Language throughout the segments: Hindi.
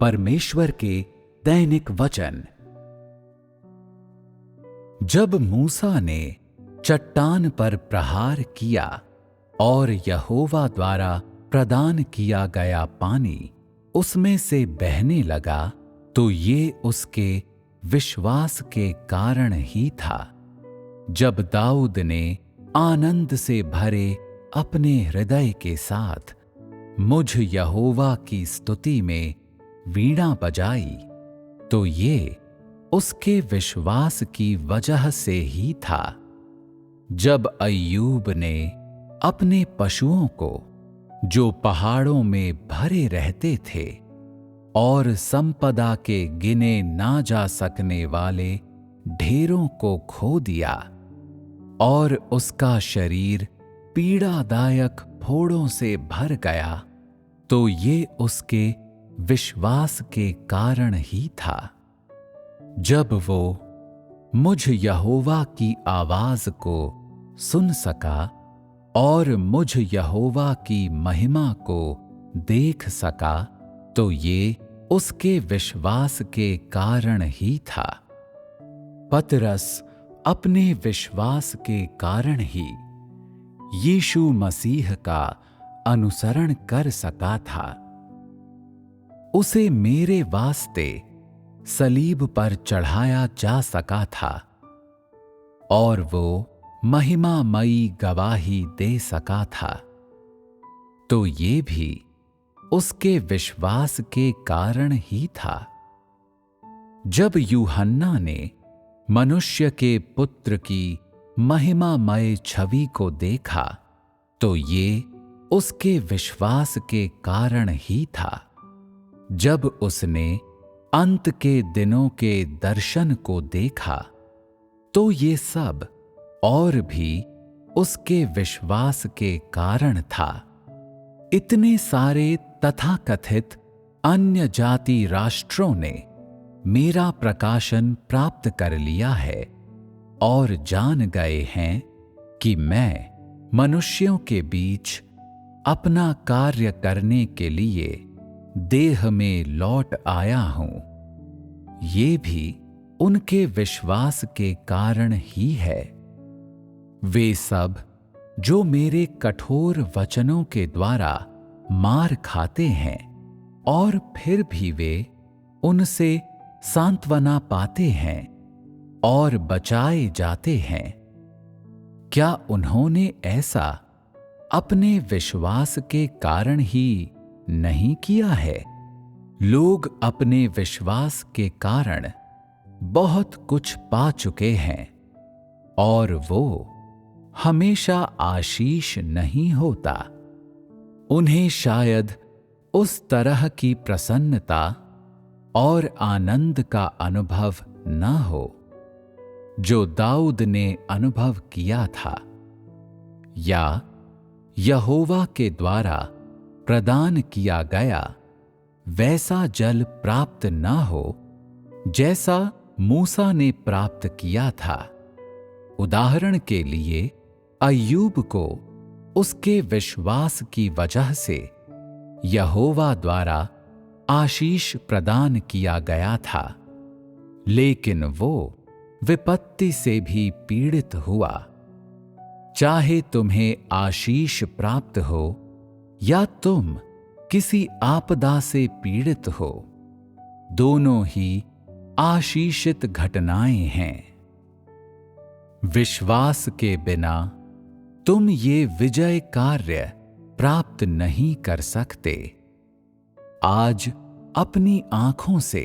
परमेश्वर के दैनिक वचन। जब मूसा ने चट्टान पर प्रहार किया और यहोवा द्वारा प्रदान किया गया पानी उसमें से बहने लगा, तो ये उसके विश्वास के कारण ही था। जब दाऊद ने आनंद से भरे अपने हृदय के साथ मुझ यहोवा की स्तुति में वीणा बजाई, तो ये उसके विश्वास की वजह से ही था। जब अय्यूब ने अपने पशुओं को, जो पहाड़ों में भरे रहते थे और संपदा के गिने ना जा सकने वाले ढेरों को खो दिया और उसका शरीर पीड़ादायक फोड़ों से भर गया, तो ये उसके विश्वास के कारण ही था। जब वो मुझ यहोवा की आवाज को सुन सका और मुझ यहोवा की महिमा को देख सका, तो ये उसके विश्वास के कारण ही था। पतरस अपने विश्वास के कारण ही यीशु मसीह का अनुसरण कर सका था। उसे मेरे वास्ते सलीब पर चढ़ाया जा सका था और वो महिमामयी गवाही दे सका था, तो ये भी उसके विश्वास के कारण ही था। जब यूहन्ना ने मनुष्य के पुत्र की महिमामय छवि को देखा, तो ये उसके विश्वास के कारण ही था। जब उसने अंत के दिनों के दर्शन को देखा, तो ये सब और भी उसके विश्वास के कारण था। इतने सारे तथाकथित अन्य जाति राष्ट्रों ने मेरा प्रकाशन प्राप्त कर लिया है और जान गए हैं कि मैं मनुष्यों के बीच अपना कार्य करने के लिए देह में लौट आया हूं। ये भी उनके विश्वास के कारण ही है। वे सब जो मेरे कठोर वचनों के द्वारा मार खाते हैं और फिर भी वे उनसे सांत्वना पाते हैं और बचाए जाते हैं, क्या उन्होंने ऐसा अपने विश्वास के कारण ही नहीं किया है? लोग अपने विश्वास के कारण बहुत कुछ पा चुके हैं और वो हमेशा आशीष नहीं होता। उन्हें शायद उस तरह की प्रसन्नता और आनंद का अनुभव न हो जो दाऊद ने अनुभव किया था, या यहोवा के द्वारा प्रदान किया गया वैसा जल प्राप्त न हो जैसा मूसा ने प्राप्त किया था। उदाहरण के लिए अय्यूब को उसके विश्वास की वजह से यहोवा द्वारा आशीष प्रदान किया गया था, लेकिन वो विपत्ति से भी पीड़ित हुआ। चाहे तुम्हें आशीष प्राप्त हो या तुम किसी आपदा से पीड़ित हो, दोनों ही आशीषित घटनाएं हैं। विश्वास के बिना तुम ये विजय कार्य प्राप्त नहीं कर सकते। आज अपनी आंखों से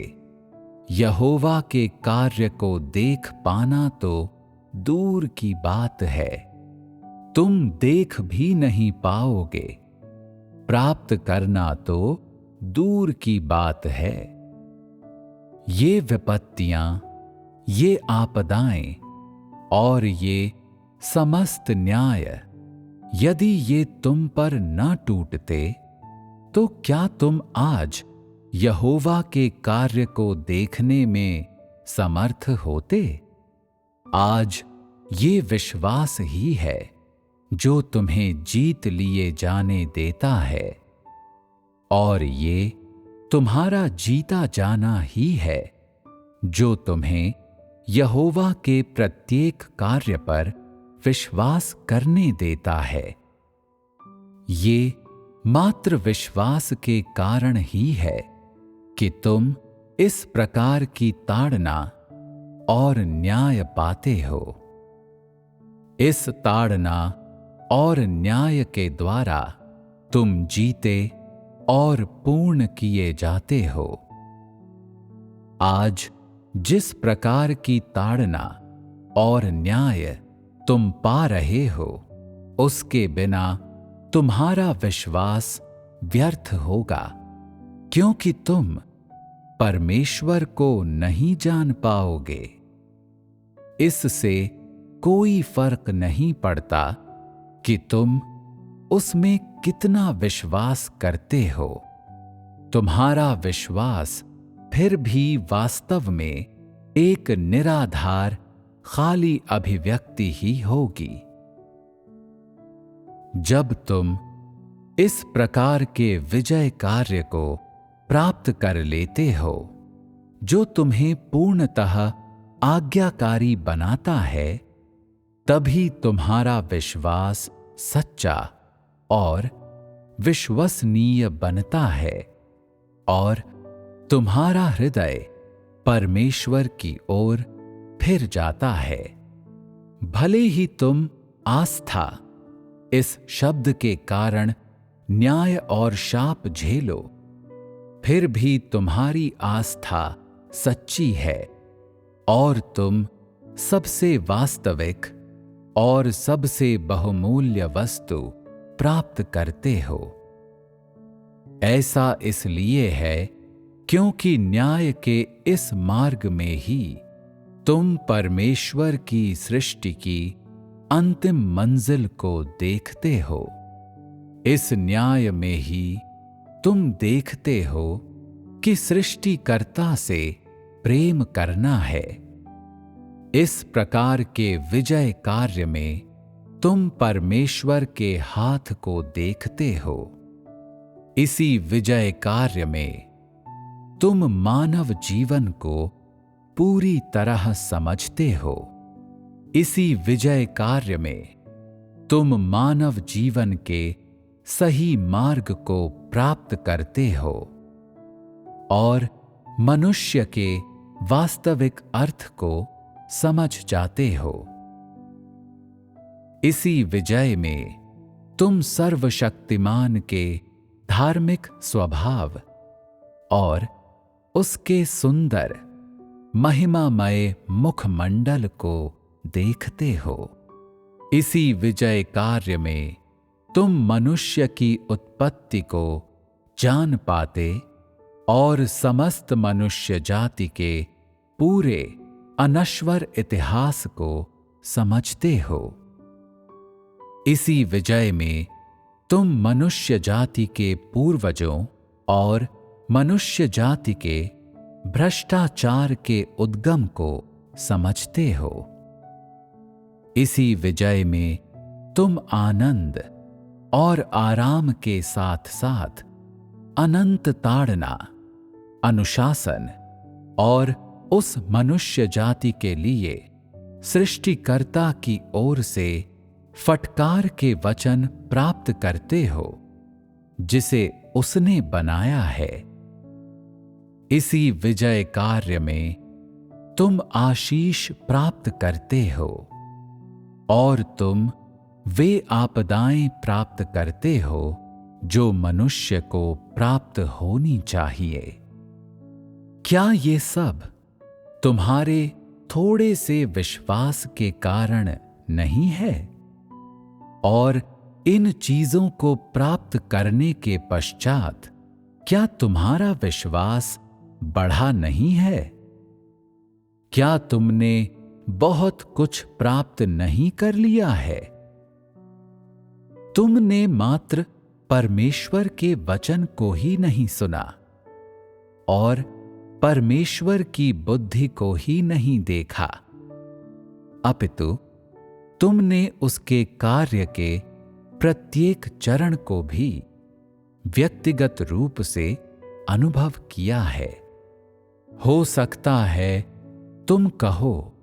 यहोवा के कार्य को देख पाना तो दूर की बात है, तुम देख भी नहीं पाओगे। प्राप्त करना तो दूर की बात है। ये विपत्तियां, ये आपदाएं और ये समस्त न्याय यदि ये तुम पर न टूटते, तो क्या तुम आज यहोवा के कार्य को देखने में समर्थ होते? आज ये विश्वास ही है जो तुम्हें जीत लिए जाने देता है, और ये तुम्हारा जीता जाना ही है जो तुम्हें यहोवा के प्रत्येक कार्य पर विश्वास करने देता है। ये मात्र विश्वास के कारण ही है कि तुम इस प्रकार की ताड़ना और न्याय पाते हो। इस ताड़ना और न्याय के द्वारा तुम जीते और पूर्ण किए जाते हो। आज जिस प्रकार की ताड़ना और न्याय तुम पा रहे हो, उसके बिना तुम्हारा विश्वास व्यर्थ होगा, क्योंकि तुम परमेश्वर को नहीं जान पाओगे। इससे कोई फर्क नहीं पड़ता कि तुम उसमें कितना विश्वास करते हो, तुम्हारा विश्वास फिर भी वास्तव में एक निराधार खाली अभिव्यक्ति ही होगी। जब तुम इस प्रकार के विजय कार्य को प्राप्त कर लेते हो, जो तुम्हें पूर्णतः आज्ञाकारी बनाता है, तभी तुम्हारा विश्वास सच्चा और विश्वसनीय बनता है और तुम्हारा हृदय परमेश्वर की ओर फिर जाता है। भले ही तुम आस्था इस शब्द के कारण न्याय और शाप झेलो, फिर भी तुम्हारी आस्था सच्ची है और तुम सबसे वास्तविक और सबसे बहुमूल्य वस्तु प्राप्त करते हो। ऐसा इसलिए है क्योंकि न्याय के इस मार्ग में ही तुम परमेश्वर की सृष्टि की अंतिम मंजिल को देखते हो। इस न्याय में ही तुम देखते हो कि सृष्टिकर्ता से प्रेम करना है। इस प्रकार के विजय कार्य में तुम परमेश्वर के हाथ को देखते हो। इसी विजय कार्य में तुम मानव जीवन को पूरी तरह समझते हो। इसी विजय कार्य में तुम मानव जीवन के सही मार्ग को प्राप्त करते हो और मनुष्य के वास्तविक अर्थ को समझ जाते हो। इसी विजय में तुम सर्वशक्तिमान के धार्मिक स्वभाव और उसके सुंदर महिमामय मुखमंडल को देखते हो। इसी विजय कार्य में तुम मनुष्य की उत्पत्ति को जान पाते और समस्त मनुष्य जाति के पूरे अनश्वर इतिहास को समझते हो। इसी विजय में तुम मनुष्य जाति के पूर्वजों और मनुष्य जाति के भ्रष्टाचार के उद्गम को समझते हो। इसी विजय में तुम आनंद और आराम के साथ साथ अनंत ताड़ना, अनुशासन और उस मनुष्य जाति के लिए सृष्टिकर्ता की ओर से फटकार के वचन प्राप्त करते हो, जिसे उसने बनाया है। इसी विजय कार्य में तुम आशीष प्राप्त करते हो और तुम वे आपदाएं प्राप्त करते हो जो मनुष्य को प्राप्त होनी चाहिए। क्या ये सब तुम्हारे थोड़े से विश्वास के कारण नहीं है? और इन चीजों को प्राप्त करने के पश्चात क्या तुम्हारा विश्वास बढ़ा नहीं है? क्या तुमने बहुत कुछ प्राप्त नहीं कर लिया है? तुमने मात्र परमेश्वर के वचन को ही नहीं सुना और परमेश्वर की बुद्धि को ही नहीं देखा, अपितु तुमने उसके कार्य के प्रत्येक चरण को भी व्यक्तिगत रूप से अनुभव किया है। हो सकता है तुम कहो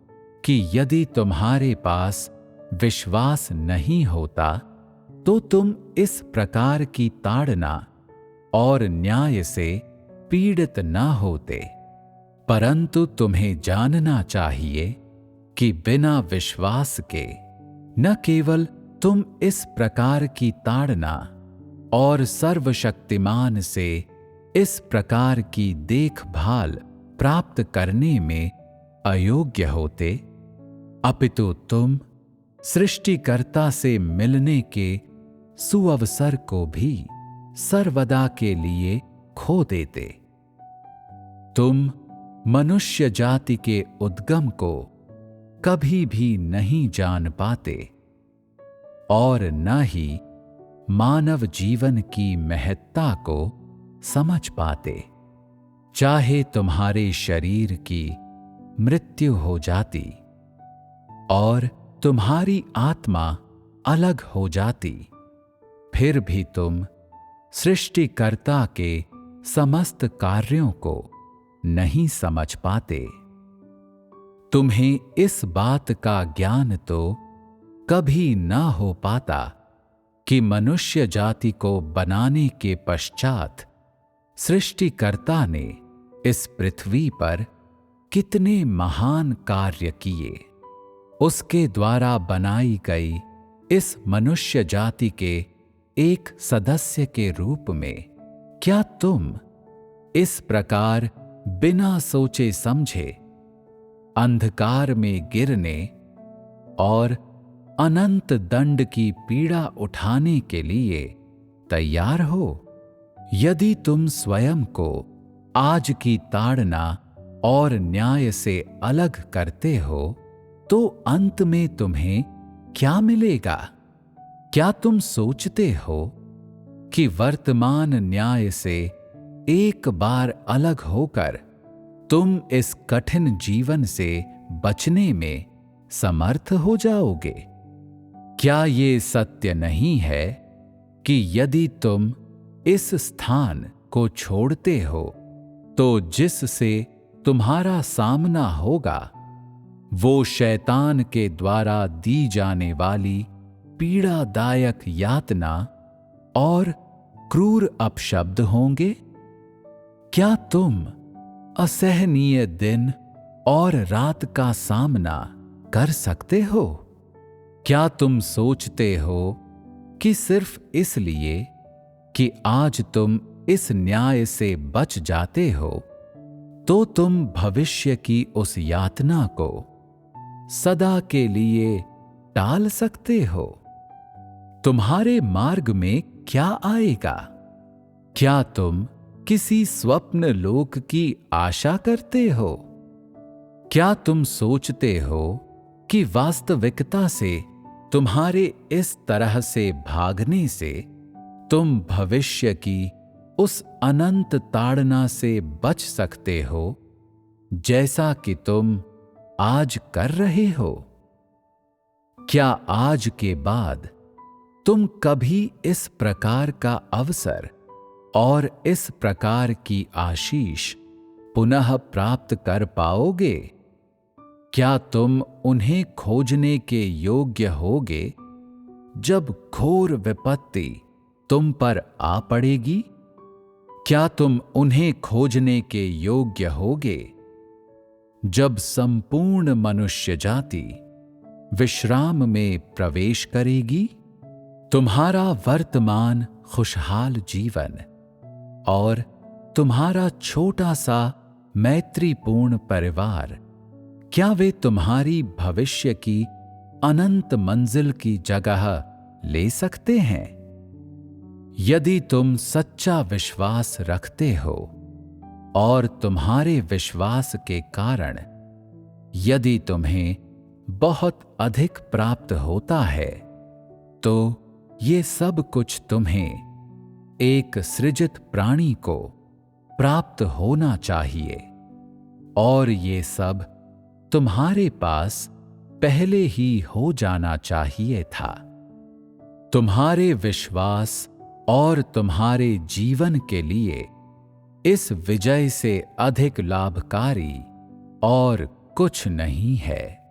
कि यदि तुम्हारे पास विश्वास नहीं होता तो तुम इस प्रकार की ताड़ना और न्याय से पीड़ित न होते, परंतु तुम्हें जानना चाहिए कि बिना विश्वास के न केवल तुम इस प्रकार की ताड़ना और सर्वशक्तिमान से इस प्रकार की देखभाल प्राप्त करने में अयोग्य होते, अपितु तुम सृष्टिकर्ता से मिलने के सुअवसर को भी सर्वदा के लिए खो देते। तुम मनुष्य जाति के उद्गम को कभी भी नहीं जान पाते और न ही मानव जीवन की महत्ता को समझ पाते। चाहे तुम्हारे शरीर की मृत्यु हो जाती और तुम्हारी आत्मा अलग हो जाती, फिर भी तुम सृष्टिकर्ता के समस्त कार्यों को नहीं समझ पाते। तुम्हें इस बात का ज्ञान तो कभी न हो पाता कि मनुष्य जाति को बनाने के पश्चात सृष्टिकर्ता ने इस पृथ्वी पर कितने महान कार्य किए। उसके द्वारा बनाई गई इस मनुष्य जाति के एक सदस्य के रूप में क्या तुम इस प्रकार बिना सोचे समझे अंधकार में गिरने और अनंत दंड की पीड़ा उठाने के लिए तैयार हो? यदि तुम स्वयं को आज की ताड़ना और न्याय से अलग करते हो तो अंत में तुम्हें क्या मिलेगा? क्या तुम सोचते हो कि वर्तमान न्याय से एक बार अलग होकर तुम इस कठिन जीवन से बचने में समर्थ हो जाओगे? क्या ये सत्य नहीं है कि यदि तुम इस स्थान को छोड़ते हो तो जिससे तुम्हारा सामना होगा वो शैतान के द्वारा दी जाने वाली पीड़ादायक यातना और क्रूर अपशब्द होंगे? क्या तुम असहनीय दिन और रात का सामना कर सकते हो? क्या तुम सोचते हो कि सिर्फ इसलिए कि आज तुम इस न्याय से बच जाते हो तो तुम भविष्य की उस यातना को सदा के लिए टाल सकते हो? तुम्हारे मार्ग में क्या आएगा? क्या तुम किसी स्वप्न लोक की आशा करते हो? क्या तुम सोचते हो कि वास्तविकता से तुम्हारे इस तरह से भागने से तुम भविष्य की उस अनंत ताड़ना से बच सकते हो जैसा कि तुम आज कर रहे हो? क्या आज के बाद तुम कभी इस प्रकार का अवसर और इस प्रकार की आशीष पुनः प्राप्त कर पाओगे? क्या तुम उन्हें खोजने के योग्य होगे जब घोर विपत्ति तुम पर आ पड़ेगी? क्या तुम उन्हें खोजने के योग्य होगे जब संपूर्ण मनुष्य जाति विश्राम में प्रवेश करेगी? तुम्हारा वर्तमान खुशहाल जीवन और तुम्हारा छोटा सा मैत्रीपूर्ण परिवार, क्या वे तुम्हारी भविष्य की अनंत मंजिल की जगह ले सकते हैं? यदि तुम सच्चा विश्वास रखते हो और तुम्हारे विश्वास के कारण यदि तुम्हें बहुत अधिक प्राप्त होता है तो ये सब कुछ तुम्हें एक सृजित प्राणी को प्राप्त होना चाहिए और ये सब तुम्हारे पास पहले ही हो जाना चाहिए था। तुम्हारे विश्वास और तुम्हारे जीवन के लिए इस विजय से अधिक लाभकारी और कुछ नहीं है।